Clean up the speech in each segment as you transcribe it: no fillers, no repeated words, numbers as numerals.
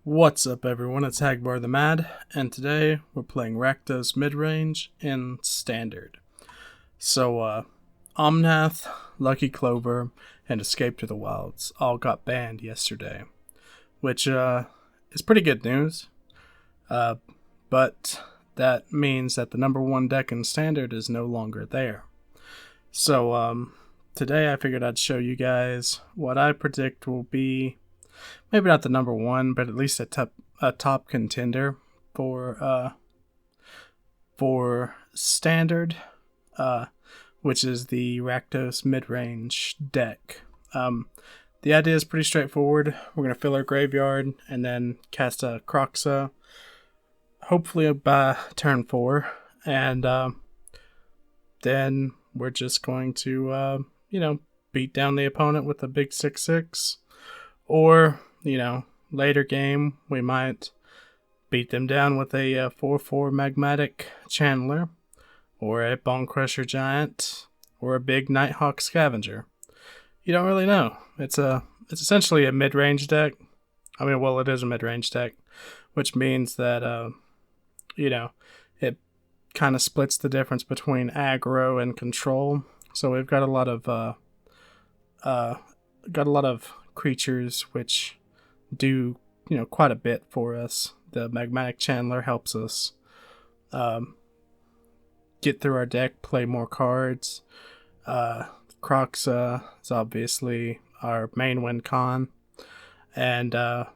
What's up everyone, it's Hagbar the Mad, and today we're playing Rakdos Midrange in Standard. So, Omnath, Lucky Clover, and Escape to the Wilds all got banned yesterday, which is pretty good news, but that means that the number one deck in Standard is no longer there. So, today I figured I'd show you guys what I predict will be maybe not the number one, but at least a top contender for Standard, which is the Rakdos Midrange deck. The idea is pretty straightforward. We're going to fill our graveyard and then cast a Kroxa, hopefully by turn 4, and then we're just going to, beat down the opponent with a big 6/6. Or, later game, we might beat them down with a 4/4 Magmatic Channeler, or a Bonecrusher Giant, or a big Nighthawk Scavenger. You don't really know. It's essentially a mid-range deck. It is a mid-range deck, which means that, it kind of splits the difference between aggro and control. So we've got a lot of creatures which do quite a bit for us. The Magmatic Channeler helps us get through our deck, play more cards. Kroxa is obviously our main win con, and the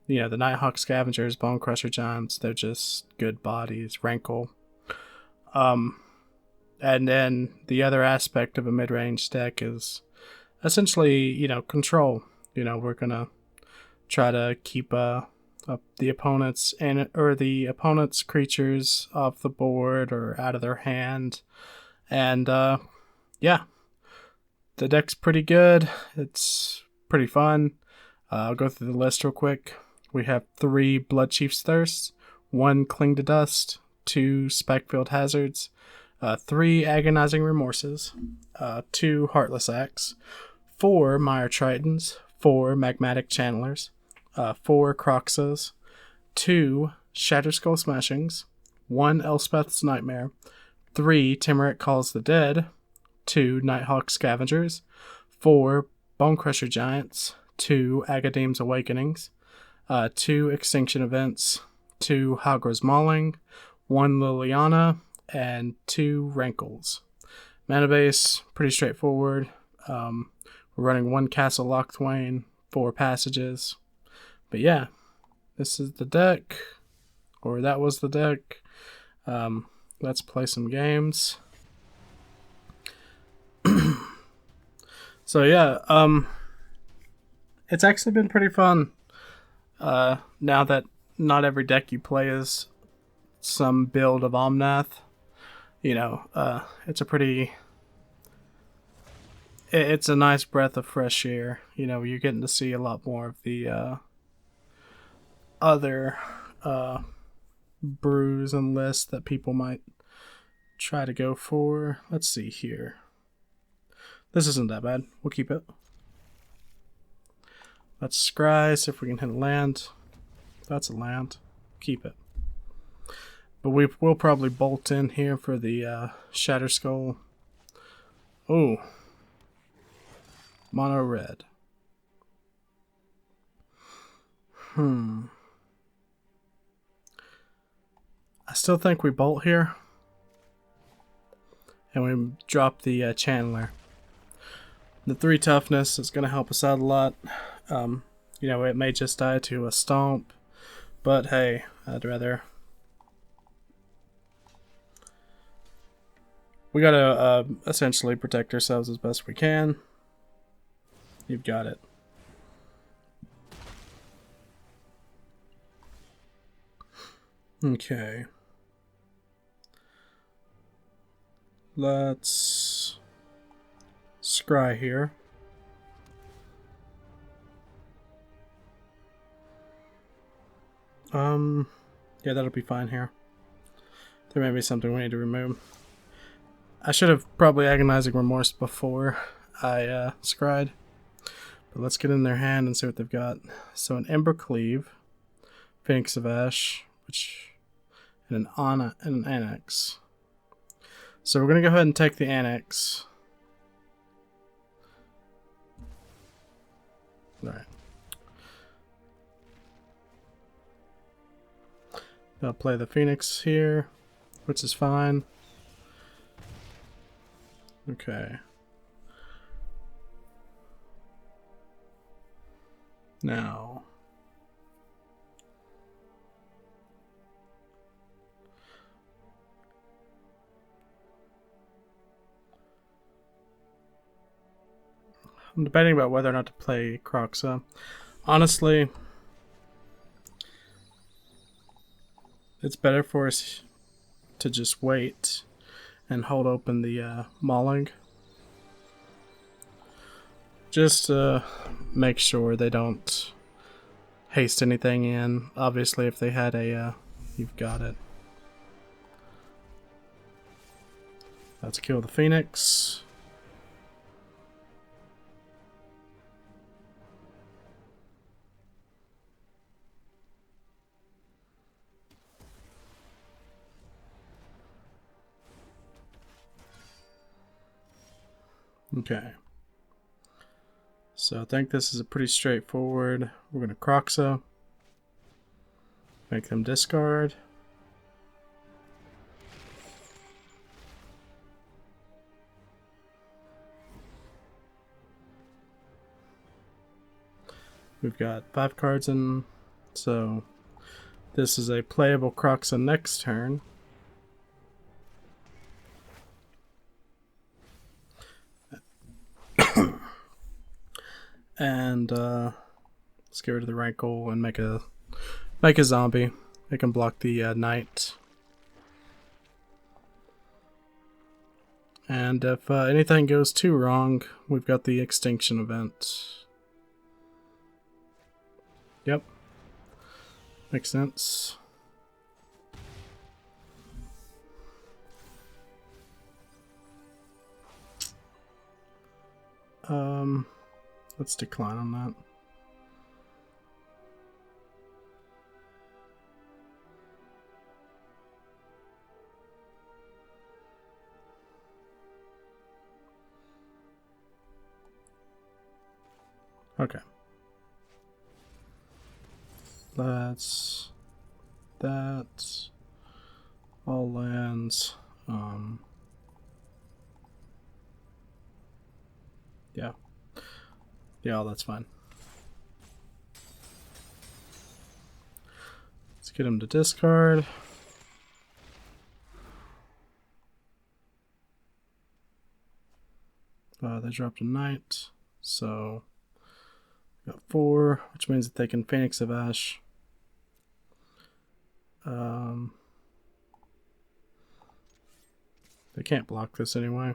Nighthawk Scavengers, Bonecrusher Giants, they're just good bodies. Rankle. And then the other aspect of a mid-range deck is essentially control. We're gonna try to keep the opponent's creatures off the board or out of their hand, and the deck's pretty good. It's pretty fun. I'll go through the list real quick. We have 3 Bloodchief's Thirst, 1 Cling to Dust, 2 Spikefield Hazards, 3 Agonizing Remorses, 2 Heartless Acts, 4 Mire Tritons, 4 Magmatic Channelers, 4 Kroxas, 2 Shatterskull Smashings, 1 Elspeth's Nightmare, 3 Tymaret Calls the Dead, 2 Nighthawk Scavengers, 4 Bonecrusher Giants, 2 Agadeem's Awakenings, 2 Extinction Events, 2 Hagra Mauling, 1 Liliana, and 2 Rankles. Mana base, pretty straightforward. We're running 1 Castle Locthwain, 4 passages. But yeah, this is the deck, or that was the deck. Let's play some games. So yeah, it's actually been pretty fun. Now that not every deck you play is some build of Omnath, it's a nice breath of fresh air. You're getting to see a lot more of the other brews and lists that people might try to go for. Let's see here. This isn't that bad. We'll keep it. Let's scry, see if we can hit a land. That's a land. Keep it. But we'll probably bolt in here for the Shatterskull. Oh. Mono red. I still think we bolt here. And we drop the Channeler. The 3 toughness is going to help us out a lot. It may just die to a stomp. But hey, I'd rather... We gotta essentially protect ourselves as best we can. You've got it. Okay. Let's scry here. Yeah, that'll be fine here. There may be something we need to remove. I should have probably Agonizing Remorse before I scryed. But let's get in their hand and see what they've got. So an Ember Cleave, Phoenix of Ash, and an Annex. So we're gonna go ahead and take the Annex. Alright. I'll play the Phoenix here, which is fine. Okay. Now. I'm debating about whether or not to play Kroxa. Honestly, it's better for us to just wait and hold open the Mauling. Just to make sure they don't haste anything in. Obviously, if they had a, you've got it. Let's kill the Phoenix. Okay. So I think this is a pretty straightforward. We're going to Kroxa. Make them discard. We've got 5 cards in, so this is a playable Kroxa next turn. And let's get rid of the Rankle and make a zombie. They can block the knight. And if anything goes too wrong, we've got the Extinction Event. Yep. Makes sense. Let's decline on that. Okay. That's that. All lands. Yeah. Yeah, that's fine. Let's get him to discard. They dropped a knight, so we got 4, which means that they can Phoenix of Ash. They can't block this anyway.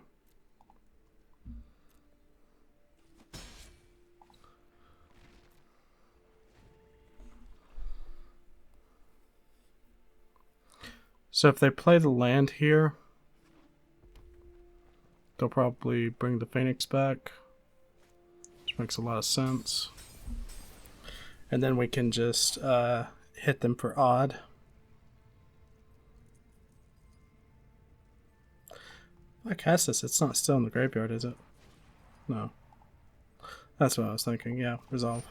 So if they play the land here, they'll probably bring the Phoenix back, which makes a lot of sense. And then we can just hit them for odd. If I cast this, it's not still in the graveyard, is it? No. That's what I was thinking. Yeah, resolve.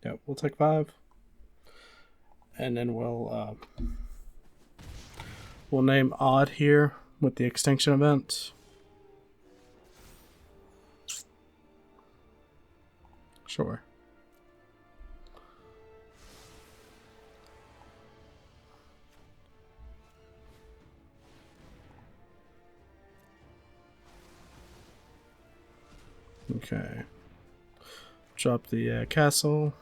Yep, we'll take 5. And then we'll name odd here with the Extinction Event. Sure. Okay. Drop the castle.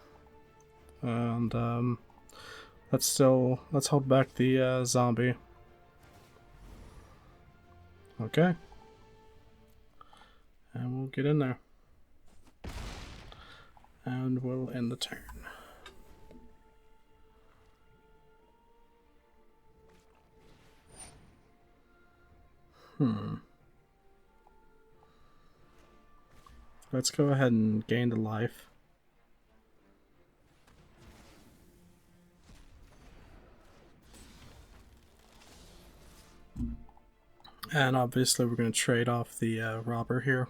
And let's hold back the zombie. Okay. And we'll get in there. And we'll end the turn. let's go ahead and gain the life. And obviously we're going to trade off the robber here.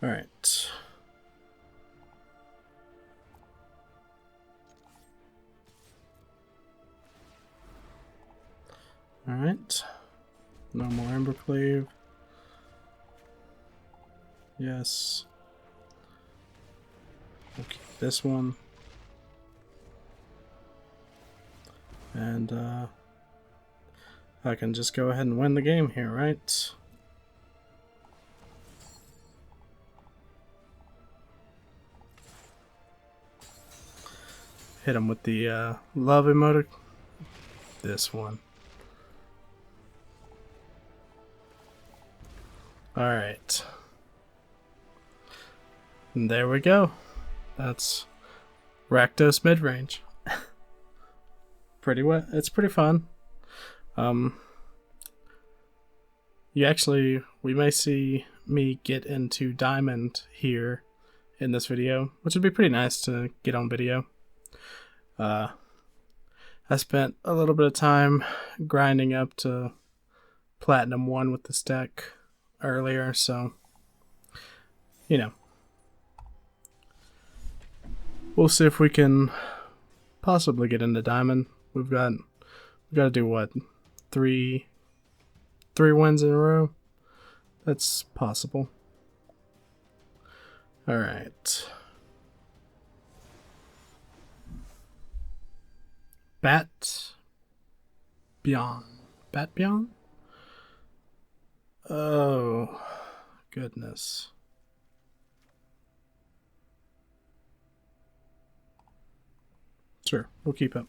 Alright. Alright. No more Embercleave. Yes. We'll keep this one. And I can just go ahead and win the game here, right? Hit him with the love emote. This one. Alright. And there we go. That's Rakdos Midrange. Pretty wet. It's pretty fun. We may see me get into Diamond here in this video, which would be pretty nice to get on video. I spent a little bit of time grinding up to Platinum 1 with this deck earlier, so you know, we'll see if we can possibly get into Diamond. We've got to do what, three wins in a row. That's possible. All right. Bat Beyond. Oh, goodness. Sure, we'll keep it.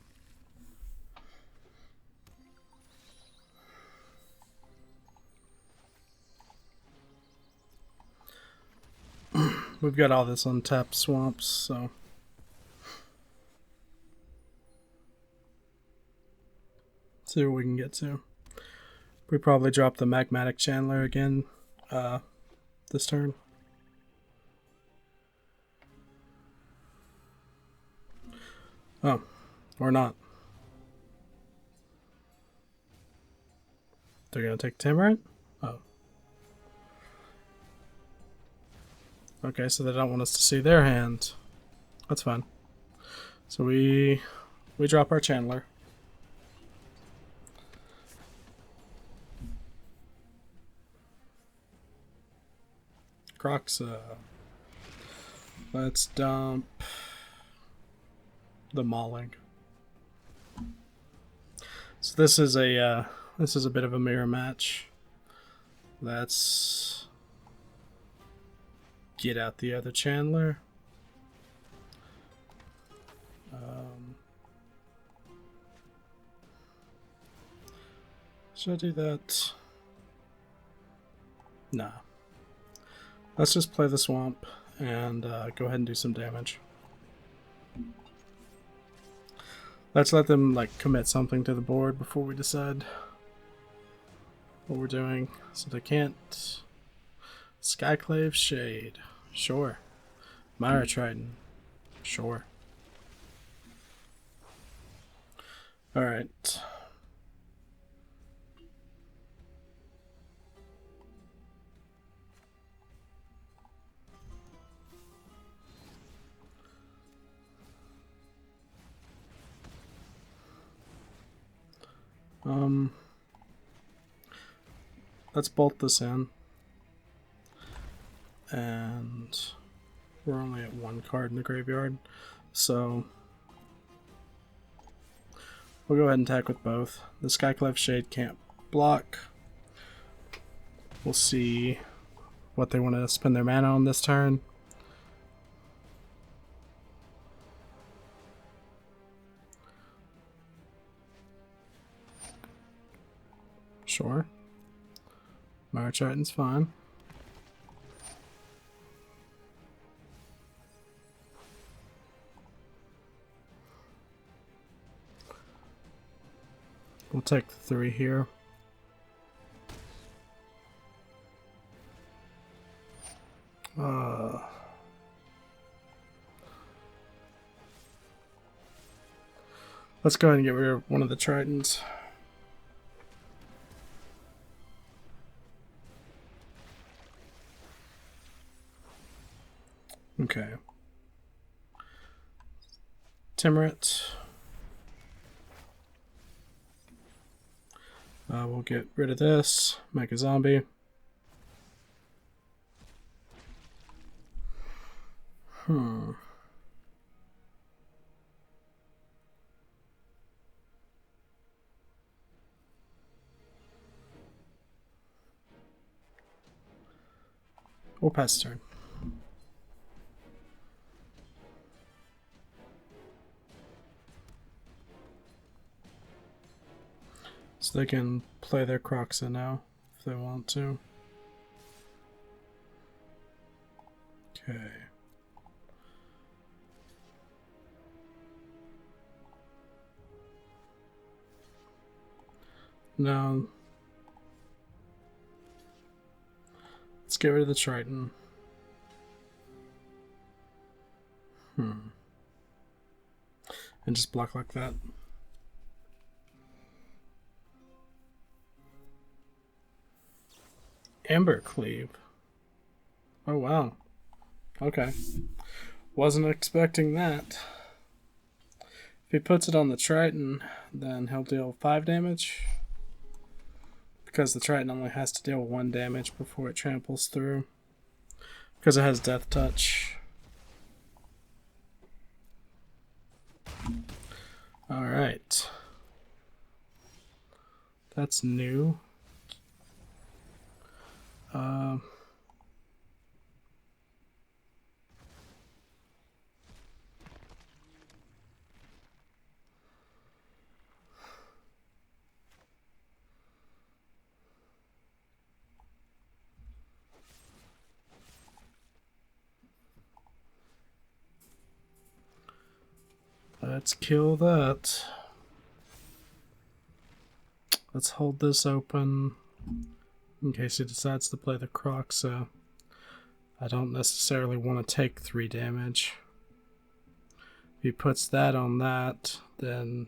We've got all this untapped swamps, so see what we can get to. We probably drop the Magmatic Channeler again this turn. Oh, or not. They're gonna take Tymaret? Oh. Okay, so they don't want us to see their hand. That's fine. So we drop our Channeler. Kroxa. Let's dump the Mauling. So this is a bit of a mirror match. Let's get out the other Channeler. Should I do that? Nah. Let's just play the swamp and go ahead and do some damage. Let's let them like commit something to the board before we decide what we're doing. So they can't. Skyclave Shade. Sure. Mire Triton. Sure. Alright. Let's bolt this in. And we're only at one card in the graveyard, so we'll go ahead and attack with both. The Skyclave Shade can't block. We'll see what they want to spend their mana on this turn. Sure. Mire Triton's fine. We'll take the 3 here. Let's go ahead and get rid of one of the Tritons. Okay. Tymaret. We'll get rid of this. Make a zombie. We'll pass turn. So they can play their Kroxa now, if they want to. Okay. Now, let's get rid of the Triton. And just block like that. Embercleave. Oh wow. Okay. Wasn't expecting that. If he puts it on the Triton, then he'll deal 5 damage. Because the Triton only has to deal 1 damage before it tramples through. Because it has Death Touch. Alright. That's new. Let's kill that. Let's hold this open in case he decides to play the Kroxa. I don't necessarily want to take 3 damage. If he puts that on that, then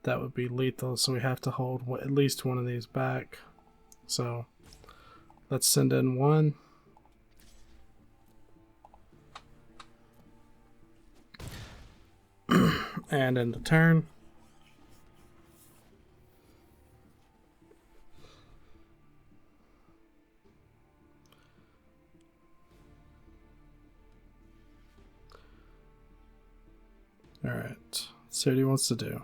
that would be lethal, so we have to hold at least one of these back. So let's send in 1. And end the turn. Alright, let's see what he wants to do.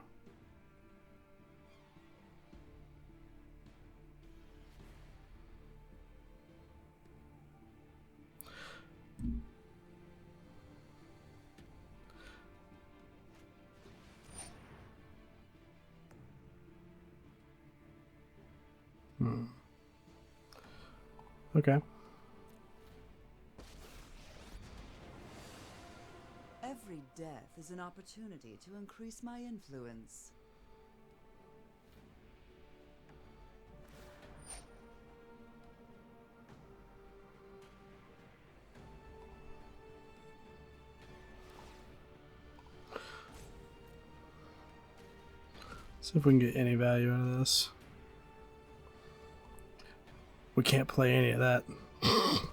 Okay. Every death is an opportunity to increase my influence. See if we can get any value out of this. We can't play any of that. Oh,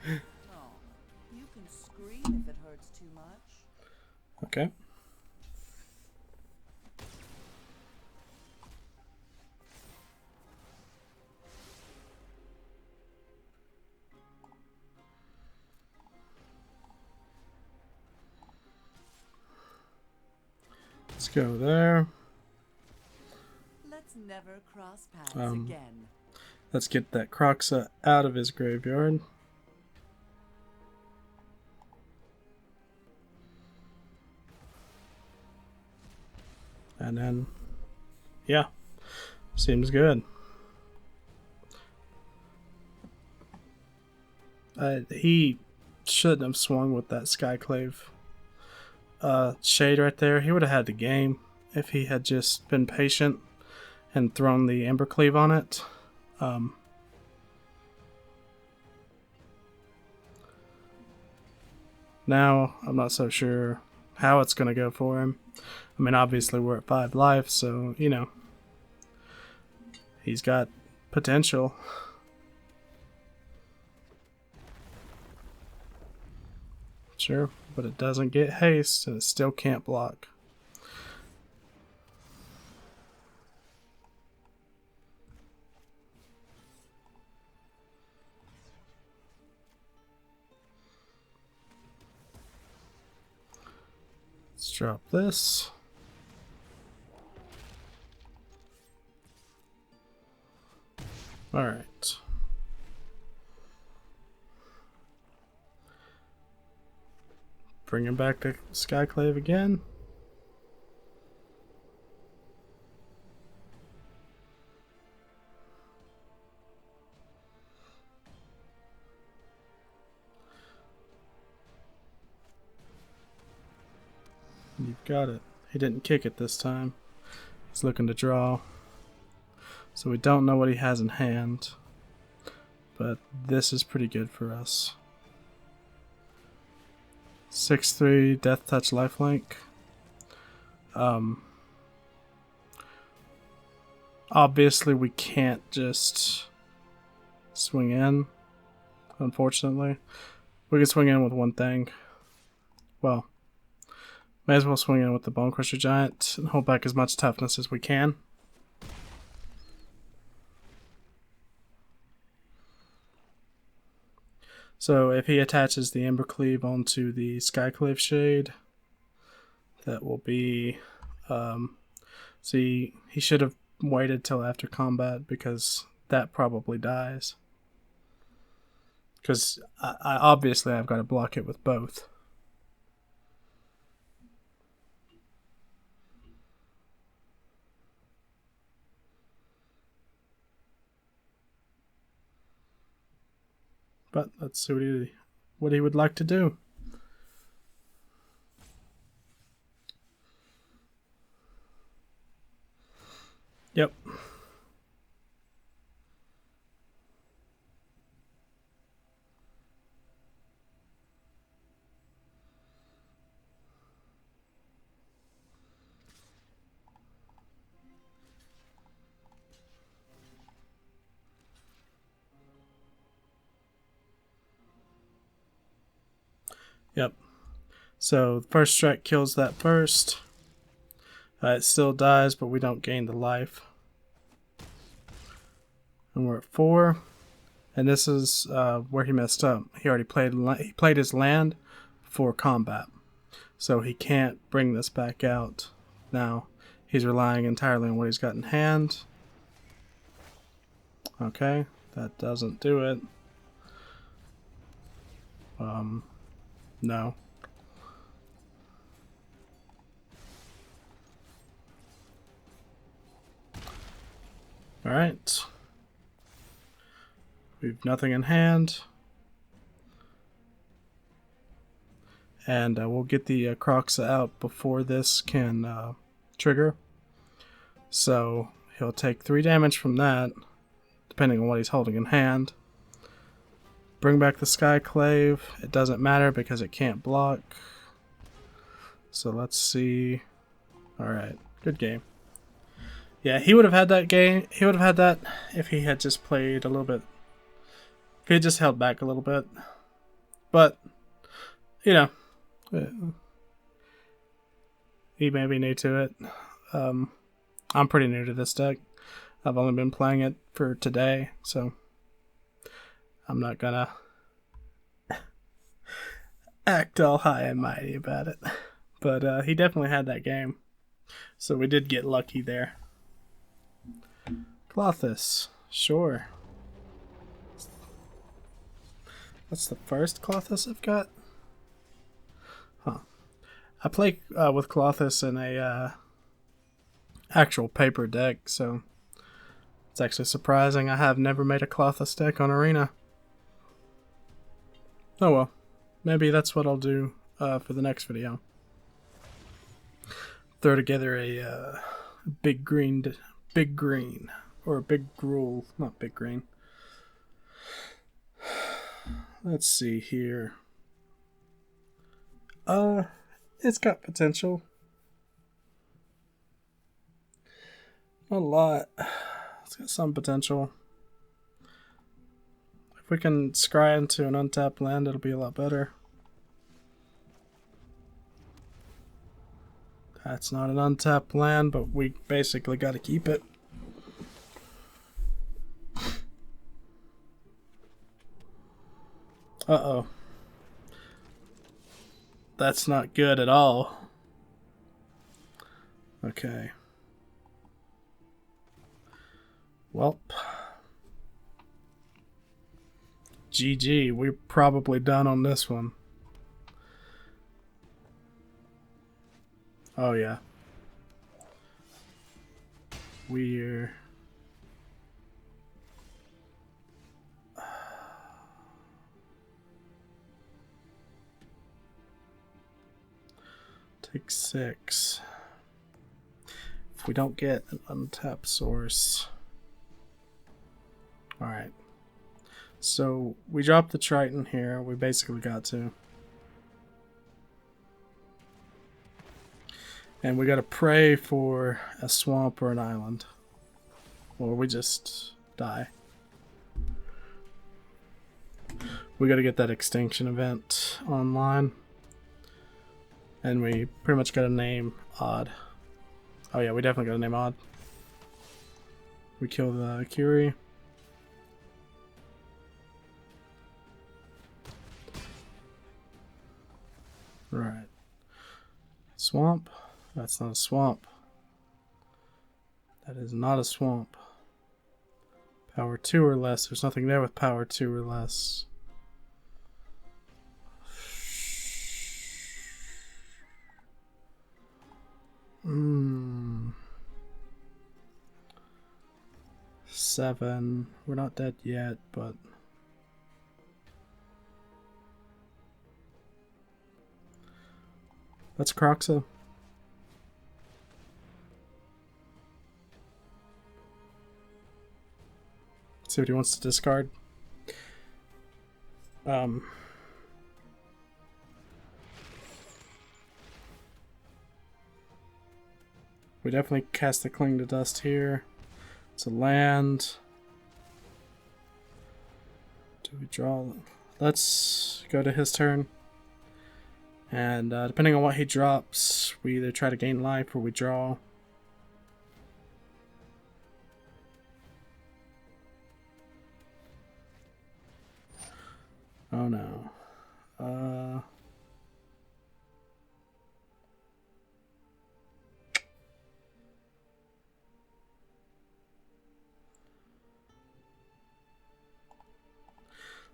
you can scream if it hurts too much. Okay. Let's go there. Let's never cross paths again. Let's get that Kroxa out of his graveyard. And then, yeah, seems good. He shouldn't have swung with that Skyclave shade right there. He would have had the game if he had just been patient and thrown the Embercleave on it. Now, I'm not so sure how it's going to go for him. I mean, obviously we're at 5 life, so, you know, he's got potential. Sure, but it doesn't get haste, and it still can't block. Let's drop this. Alright. Bring him back to Skyclave again. You've got it. He didn't kick it this time. He's looking to draw. So we don't know what he has in hand. But this is pretty good for us. 6/3 Death Touch Lifelink. Obviously we can't just swing in, unfortunately. We can swing in with one thing. Well, may as well swing in with the Bonecrusher Giant and hold back as much toughness as we can. So if he attaches the Embercleave onto the Skyclave Shade, that will be... see, he should have waited till after combat because that probably dies. Because obviously I've got to block it with both. But let's see what he would like to do. Yep. Yep. So the first strike kills that first. It still dies, but we don't gain the life. And we're at 4. And this is where he messed up. He already played his land before combat. So he can't bring this back out. Now he's relying entirely on what he's got in hand. Okay, that doesn't do it. No. Alright. We've nothing in hand. And we'll get the Kroxa out before this can trigger. So he'll take 3 damage from that, depending on what he's holding in hand. Bring back the Skyclave. It doesn't matter because it can't block. So let's see. Alright, good game. Yeah, he would have had that game. He would have had that if he had just played a little bit. If he had just held back a little bit. But, you know, he may be new to it. I'm pretty new to this deck. I've only been playing it for today, so I'm not gonna act all high and mighty about it. But he definitely had that game. So we did get lucky there. Klothys, sure. That's the first Klothys I've got? Huh. I play with Klothys in a actual paper deck, so it's actually surprising I have never made a Klothys deck on Arena. Oh well, maybe that's what I'll do for the next video. Throw together a big green, or a big gruel, not big green. Let's see here. It's got potential. Not a lot. It's got some potential. If we can scry into an untapped land, it'll be a lot better. That's not an untapped land, but we basically got to keep it. Uh-oh. That's not good at all. Okay. Well. GG. We're probably done on this one. Oh, yeah. We're... Take 6. If we don't get an untapped source... Alright. So, we dropped the Triton here. We basically got to. And we gotta pray for a swamp or an island. Or we just die. We gotta get that Extinction Event online. And we pretty much gotta name Odd. Oh yeah, we definitely gotta name Odd. We kill the Curie. Right. Swamp. That's not a swamp. That is not a swamp. Power 2 or less. There's nothing there with power 2 or less. Hmm. 7. We're not dead yet, but... That's Kroxa. See what he wants to discard. We definitely cast the Cling to Dust here. It's a land. Do we draw? Let's go to his turn. And depending on what he drops, we either try to gain life or we draw. Oh no.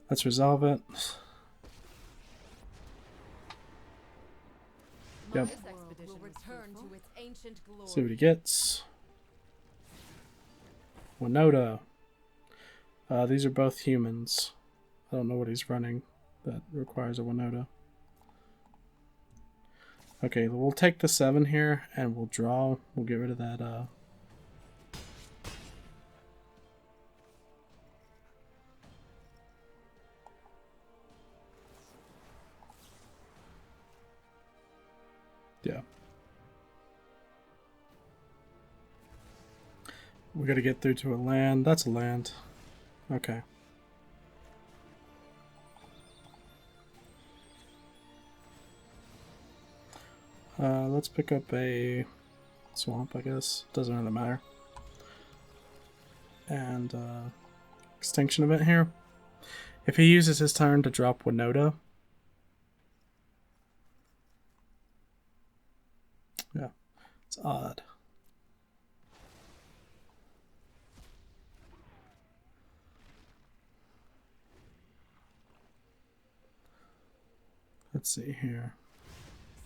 Let's resolve it. Yep. See what he gets. Winota. These are both humans. I don't know what he's running that requires a Winota. Okay, we'll take the 7 here and we'll draw. We'll get rid of that. Yeah. We gotta get through to a land. That's a land. Okay. Let's pick up a swamp, I guess. Doesn't really matter. And Extinction Event here. If he uses his turn to drop Winota. Yeah, it's odd. Let's see here.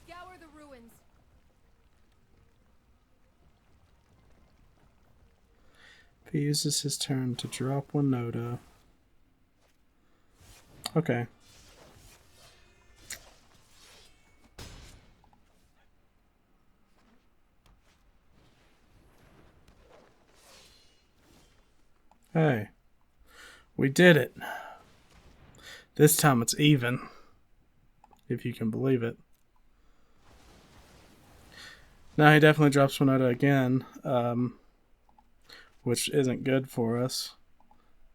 Scour the ruins. If he uses his turn to drop Winota. Okay. Hey. We did it. This time it's even. If you can believe it. Now he definitely drops Winota again, which isn't good for us,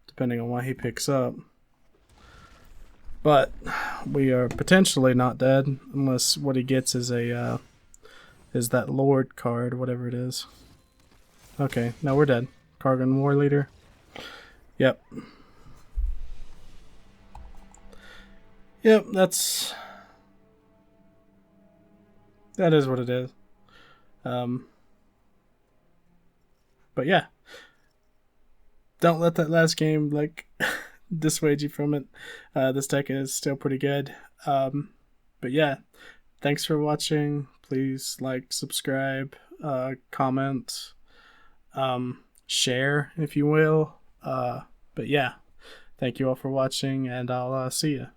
depending on what he picks up. But we are potentially not dead, unless what he gets is a is that Lord card, whatever it is. Okay, now we're dead. Kargan War Leader. Yep. Yep, that is what it is. But yeah, don't let that last game dissuade you from it. This deck is still pretty good. But yeah, thanks for watching. Please like, subscribe, comment, share if you will. But yeah, thank you all for watching, and I'll see you.